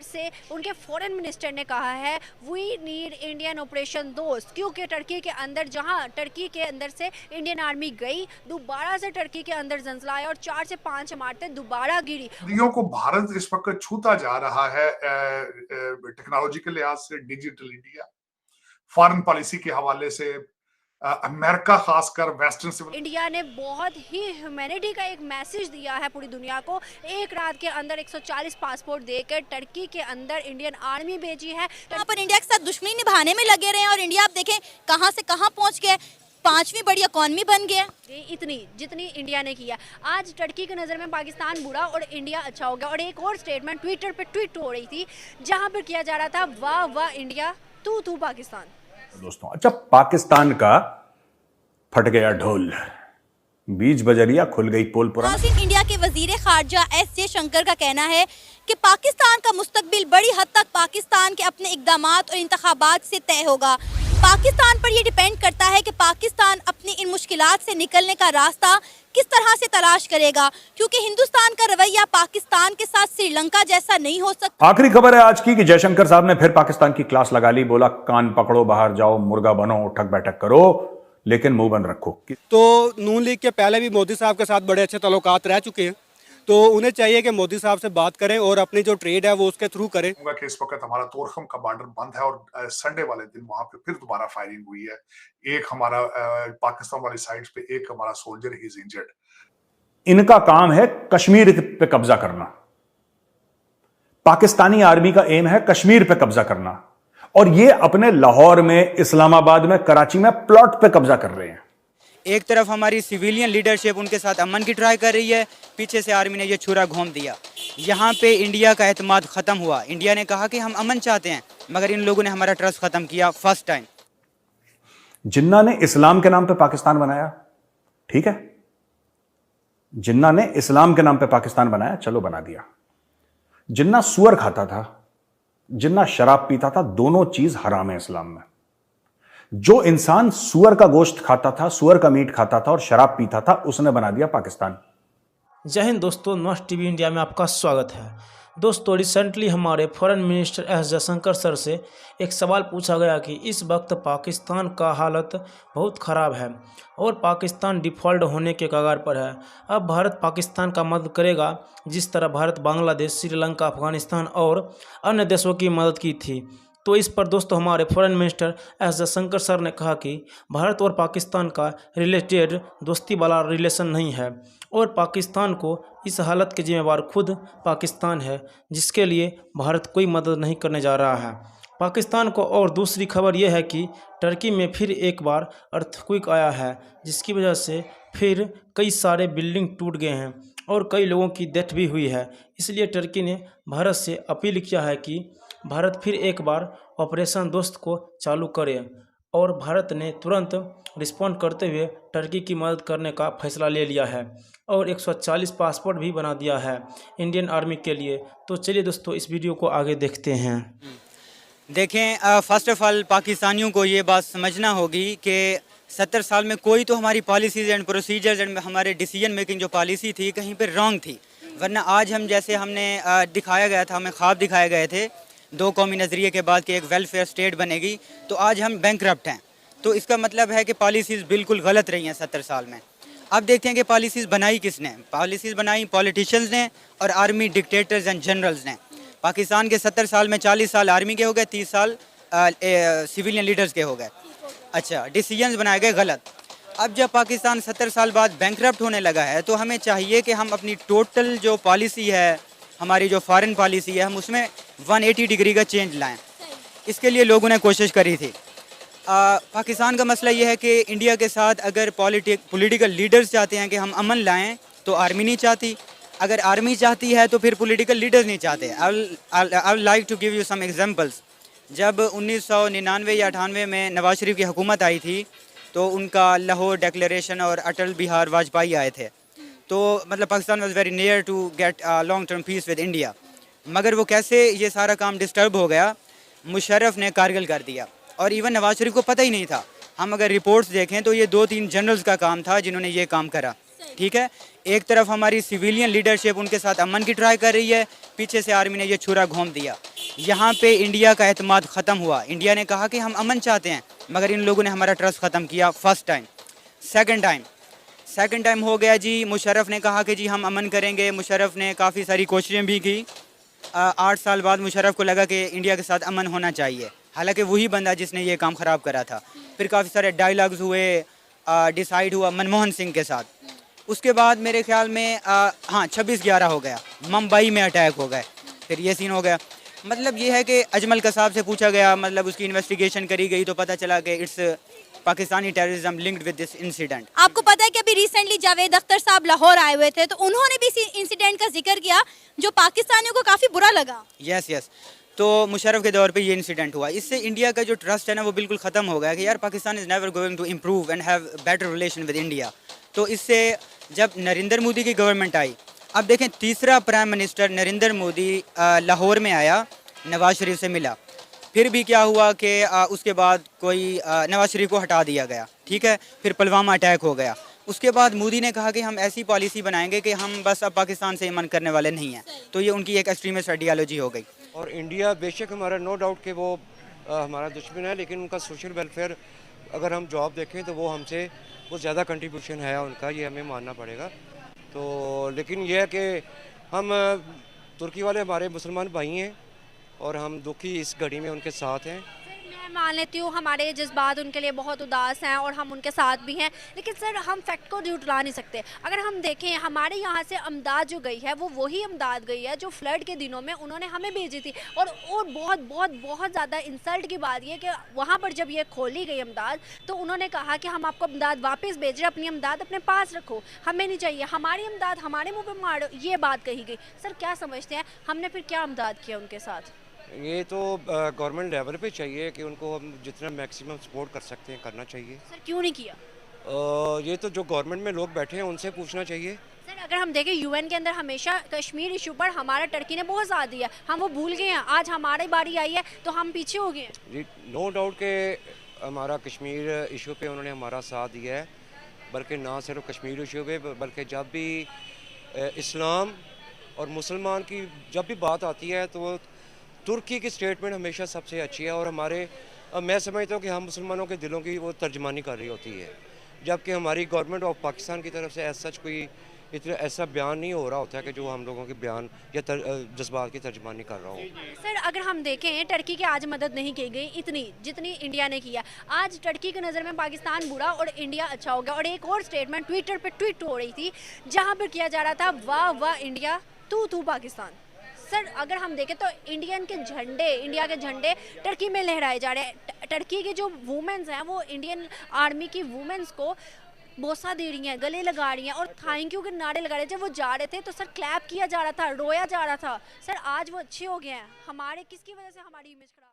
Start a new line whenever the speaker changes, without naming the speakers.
से उनके foreign minister ने कहा है वी नीड इंडियन ऑपरेशन दोस्त, क्योंकि टर्की के अंदर, जहां टर्की के अंदर से इंडियन आर्मी गई, दोबारा से टर्की के अंदर जंसला आया और 4 से 5 इमारतें दोबारा गिरी।
नदियों को भारत इस वक्त छूता जा रहा है टेक्नोलॉजी के लिहाज से, डिजिटल इंडिया, फॉरेन पॉलिसी के हवाले से, अमेरिका खासकर वेस्टर्न सिविल।
इंडिया ने बहुत ही ह्यूमैनिटी का एक मैसेज दिया है पूरी दुनिया को। एक रात के अंदर 140 पासपोर्ट देकर टर्की के अंदर इंडियन आर्मी भेजी है।
यहाँ पर इंडिया के साथ दुश्मनी निभाने में लगे रहे हैं और इंडिया आप देखें कहां से कहां पहुंच गए, 5वीं बड़ी इकॉनमी बन गया।
इतनी जितनी इंडिया ने किया, आज टर्की की नज़र में पाकिस्तान बुरा और इंडिया अच्छा हो गया। और एक और स्टेटमेंट ट्विटर पे ट्वीट हो रही थी जहां पर किया जा रहा था वाह वाह इंडिया, तू तू पाकिस्तान।
दोस्तों, अच्छा, पाकिस्तान का फट गया ढोल, बीच बजरिया खुल गई पोल पुराना।
इंडिया के वजीर खारजा एस जयशंकर का कहना है कि पाकिस्तान का मुस्तकबिल बड़ी हद तक पाकिस्तान के अपने इक़दामात और इंतखाबात से तय होगा। पाकिस्तान पर यह डिपेंड करता है कि पाकिस्तान अपनी इन मुश्किलात से निकलने का रास्ता किस तरह से तलाश करेगा, क्योंकि हिंदुस्तान का रवैया पाकिस्तान के साथ श्रीलंका जैसा नहीं हो सकता।
आखिरी खबर है आज की कि जयशंकर साहब ने फिर पाकिस्तान की क्लास लगा ली। बोला कान पकड़ो, बाहर जाओ, मुर्गा बनो, उठक बैठक करो, लेकिन मुंह बंद रखो।
तो नून लीग के पहले भी मोदी साहब के साथ बड़े अच्छे ताल्लुकात रह चुके हैं, तो उन्हें चाहिए कि मोदी साहब से बात करें और अपनी जो ट्रेड है वो उसके थ्रू करें।
कि इस वक्त हमारा तोरखम का बॉर्डर बंद है और संडे वाले दिन वहां पे फिर दोबारा फायरिंग हुई है। एक हमारा पाकिस्तान वाली साइड पे एक हमारा सोल्जर ही इज इंजर्ड।
इनका काम है कश्मीर पे कब्जा करना। पाकिस्तानी आर्मी का एम है कश्मीर पे कब्जा करना, और ये अपने लाहौर में, इस्लामाबाद में, कराची में प्लॉट पे कब्जा कर रहे हैं।
एक तरफ हमारी सिविलियन लीडरशिप उनके साथ अमन की ट्राई कर रही है, पीछे से आर्मी ने ये छुरा घोंप दिया। यहाँ पे इंडिया का एतमाद ख़त्म हुआ। इंडिया ने कहा कि हम अमन चाहते हैं, मगर इन लोगों ने हमारा ट्रस्ट ख़त्म किया फर्स्ट टाइम।
जिन्ना ने इस्लाम के नाम पे पाकिस्तान बनाया, ठीक है, जिन्ना ने इस्लाम के नाम पे पाकिस्तान बनाया, चलो बना दिया। जिन्ना सुअर खाता था, जिन्ना शराब पीता था, दोनों चीज हराम है इस्लाम में। जो इंसान सुअर का गोश्त खाता था, सुअर का मीट खाता था और शराब पीता था, उसने बना दिया पाकिस्तान।
जय हिंद दोस्तों, नॉइस टीवी इंडिया में आपका स्वागत है। दोस्तों, रिसेंटली हमारे foreign minister S Jaishankar sir से एक सवाल पूछा गया कि इस वक्त पाकिस्तान का हालत बहुत ख़राब है और पाकिस्तान डिफ़ॉल्ट होने के कगार पर है। अब भारत पाकिस्तान का मदद करेगा जिस तरह भारत बांग्लादेश, श्रीलंका, अफगानिस्तान और अन्य देशों की मदद की थी। तो इस पर दोस्तों हमारे foreign minister S Jaishankar sir ने कहा कि भारत और पाकिस्तान का रिलेटेड दोस्ती वाला रिलेशन नहीं है और पाकिस्तान को इस हालत के जिम्मेवार खुद पाकिस्तान है, जिसके लिए भारत कोई मदद नहीं करने जा रहा है पाकिस्तान को। और दूसरी खबर यह है कि टर्की में फिर एक बार अर्थक्वेक आया है, जिसकी वजह से फिर कई सारे बिल्डिंग टूट गए हैं और कई लोगों की डेथ भी हुई है। इसलिए टर्की ने भारत से अपील किया है कि भारत फिर एक बार ऑपरेशन दोस्त को चालू करे, और भारत ने तुरंत रिस्पॉन्ड करते हुए टर्की की मदद करने का फैसला ले लिया है और 140 पासपोर्ट भी बना दिया है इंडियन आर्मी के लिए। तो चलिए दोस्तों, इस वीडियो को आगे देखते हैं।
देखें, फ़र्स्ट ऑफ ऑल पाकिस्तानियों को ये बात समझना होगी कि 70 साल में कोई तो हमारी पॉलिसीज़ एंड प्रोसीजर्स एंड हमारे डिसीजन मेकिंग जो पॉलिसी थी कहीं पर रॉन्ग थी। वरना आज हम जैसे हमने दिखाया गया था, हमें ख्वाब दिखाए गए थे 2 कौमी नज़रिए के बाद कि एक वेलफेयर स्टेट बनेगी, तो आज हम बैंकरप्ट हैं। तो इसका मतलब है कि पॉलिसीज़ बिल्कुल गलत रही हैं 70 साल में। अब देखते हैं कि पॉलिसीज़ बनाई किसने। पॉलिसीज़ बनाई पॉलिटिशियंस ने और आर्मी डिक्टेटर्स एंड जनरल्स ने। पाकिस्तान के 70 साल में 40 साल आर्मी के हो गए, 30 साल सिविलियन लीडर्स के हो गए। अच्छा, डिसीजंस बनाए गए गलत। अब जब पाकिस्तान 70 साल बाद बैंकरप्ट होने लगा है, तो हमें चाहिए कि हम अपनी टोटल जो पॉलिसी है, हमारी जो फॉरेन पॉलिसी है, हम उसमें 180 डिग्री का चेंज लाएं। इसके लिए लोगों ने कोशिश करी थी। पाकिस्तान का मसला ये है कि इंडिया के साथ अगर पॉलिटिकल लीडर्स चाहते हैं कि हम अमन लाएं, तो आर्मी नहीं चाहती। अगर आर्मी चाहती है तो फिर पॉलिटिकल लीडर्स नहीं चाहते। I like to give you some examples. जब 1999 या 98 में नवाज शरीफ की हुकूमत आई थी, तो उनका लाहौर डिक्लेरेशन और अटल बिहार वाजपेयी आए थे। तो मतलब Pakistan was very near to get long term peace with India. मगर वो कैसे ये सारा काम डिस्टर्ब हो गया, मुशर्रफ ने कारगिल कर दिया और इवन नवाज शरीफ को पता ही नहीं था। हम अगर रिपोर्ट्स देखें तो ये 2-3 जनरल्स का काम था जिन्होंने ये काम करा। ठीक है, एक तरफ हमारी सिविलियन लीडरशिप उनके साथ अमन की ट्राई कर रही है, पीछे से आर्मी ने ये छुरा घोंप दिया। यहाँ पे इंडिया का एतमाद ख़त्म हुआ। इंडिया ने कहा कि हम अमन चाहते हैं, मगर इन लोगों ने हमारा ट्रस्ट ख़त्म किया। First time. सेकंड टाइम हो गया जी, मुशर्रफ ने कहा कि जी हम अमन करेंगे। मुशर्रफ ने काफ़ी सारी कोशिशें भी की। 8 साल बाद मुशर्रफ को लगा कि इंडिया के साथ अमन होना चाहिए, हालांकि वही बंदा जिसने ये काम ख़राब करा था। फिर काफ़ी सारे डायलॉग्स हुए, डिसाइड हुआ मनमोहन सिंह के साथ। उसके बाद मेरे ख्याल में हाँ 26/11 हो गया, मुंबई में अटैक हो गए, फिर ये सीन हो गया। मतलब ये है कि अजमल कसाब से पूछा गया, मतलब उसकी इन्वेस्टिगेशन करी गई तो पता चला कि it's Pakistani terrorism linked with this incident.
आपको पता है कि अभी रिसेंटली जावेद अख्तर साहब लाहौर आए हुए थे, तो उन्होंने भी इस इंसिडेंट का जिक्र किया जो पाकिस्तानियों को काफ़ी बुरा लगा।
यस। तो मुशर्रफ के दौर पे ये इंसिडेंट हुआ। इससे इंडिया का जो ट्रस्ट है ना वो बिल्कुल ख़त्म हो गया कि यार Pakistan is never going to improve and have better relation with India. तो इससे जब नरेंद्र मोदी की गवर्नमेंट आई, अब देखें तीसरा प्राइम मिनिस्टर नरेंद्र मोदी लाहौर में आया, नवाज शरीफ से मिला। फिर भी क्या हुआ कि उसके बाद कोई नवाज शरीफ को हटा दिया गया, ठीक है। फिर पुलवामा अटैक हो गया। उसके बाद मोदी ने कहा कि हम ऐसी पॉलिसी बनाएंगे कि हम बस अब पाकिस्तान से मन करने वाले नहीं हैं। तो ये उनकी एक एक्सट्रीमिस्ट आइडियालॉजी हो गई।
और इंडिया बेशक हमारा नो डाउट कि वो हमारा दुश्मन है, लेकिन उनका सोशल वेलफेयर अगर हम जॉब देखें तो वो हमसे वो ज़्यादा कंट्रीब्यूशन है उनका, ये हमें मानना पड़ेगा। तो लेकिन यह है कि हम तुर्की वाले हमारे मुसलमान भाई हैं और हम दुखी इस घड़ी में उनके साथ हैं।
मैं मान लेती हूँ हमारे जज्बात उनके लिए बहुत उदास हैं और हम उनके साथ भी हैं, लेकिन सर हम फैक्ट को झुठला नहीं सकते। अगर हम देखें हमारे यहाँ से अमदाद जो गई है वो वही अमदाद गई है जो फ्लड के दिनों में उन्होंने हमें भेजी थी। और बहुत बहुत बहुत ज़्यादा इंसल्ट की बात ये कि वहाँ पर जब ये खोली गई अमदाद तो उन्होंने कहा कि हम आपको अमदाद वापस भेज रहे, अपनी अमदाद अपने पास रखो, हमें नहीं चाहिए, हमारी अमदाद हमारे मुँह पर मारो, ये बात कही गई। सर क्या समझते हैं हमने फिर क्या अमदाद किया उनके साथ?
ये तो गवर्नमेंट लेवल पे चाहिए कि उनको हम जितना मैक्सिमम सपोर्ट कर सकते हैं करना चाहिए।
सर क्यों नहीं किया?
ये तो जो गवर्नमेंट में लोग बैठे हैं उनसे पूछना चाहिए।
सर अगर हम देखें यूएन के अंदर हमेशा कश्मीर इशू पर हमारा टर्की ने बहुत साथ दिया, हम वो भूल गए हैं। आज हमारी बारी आई है तो हम पीछे हो गए हैं।
जी नो डाउट के हमारा कश्मीर इशू पे उन्होंने हमारा साथ दिया है, बल्कि ना सिर्फ कश्मीर इशू पे बल्कि जब भी इस्लाम और मुसलमान की जब भी बात आती है तो तुर्की की स्टेटमेंट हमेशा सबसे अच्छी है। और हमारे मैं समझता हूँ कि हम मुसलमानों के दिलों की वो तर्जमानी कर रही होती है, जबकि हमारी गवर्नमेंट ऑफ पाकिस्तान की तरफ से ऐसा कोई इतना ऐसा बयान नहीं हो रहा होता है कि जो हम लोगों के बयान या जज्बात की तर्जमानी कर रहा हो।
सर अगर हम देखें टर्की की आज मदद नहीं की गई इतनी जितनी इंडिया ने किया। आज टर्की की नज़र में पाकिस्तान बुरा और इंडिया अच्छा हो गया। और एक और स्टेटमेंट ट्विटर पर ट्वीट हो रही थी जहाँ पर किया जा रहा था वाह वाह इंडिया तू पाकिस्तान। सर अगर हम देखें तो इंडिया के झंडे टर्की में लहराए जा रहे हैं। टर्की की जो वुमेन्स हैं वो इंडियन आर्मी की वुमेन्स को बोसा दे रही हैं, गले लगा रही हैं और थैंक यू के नारे लगा रहे हैं। जब वो जा रहे थे तो सर क्लैप किया जा रहा था, रोया जा रहा था। सर आज वो अच्छे हो गए हैं। हमारे किसकी वजह से हमारी इमेज खराब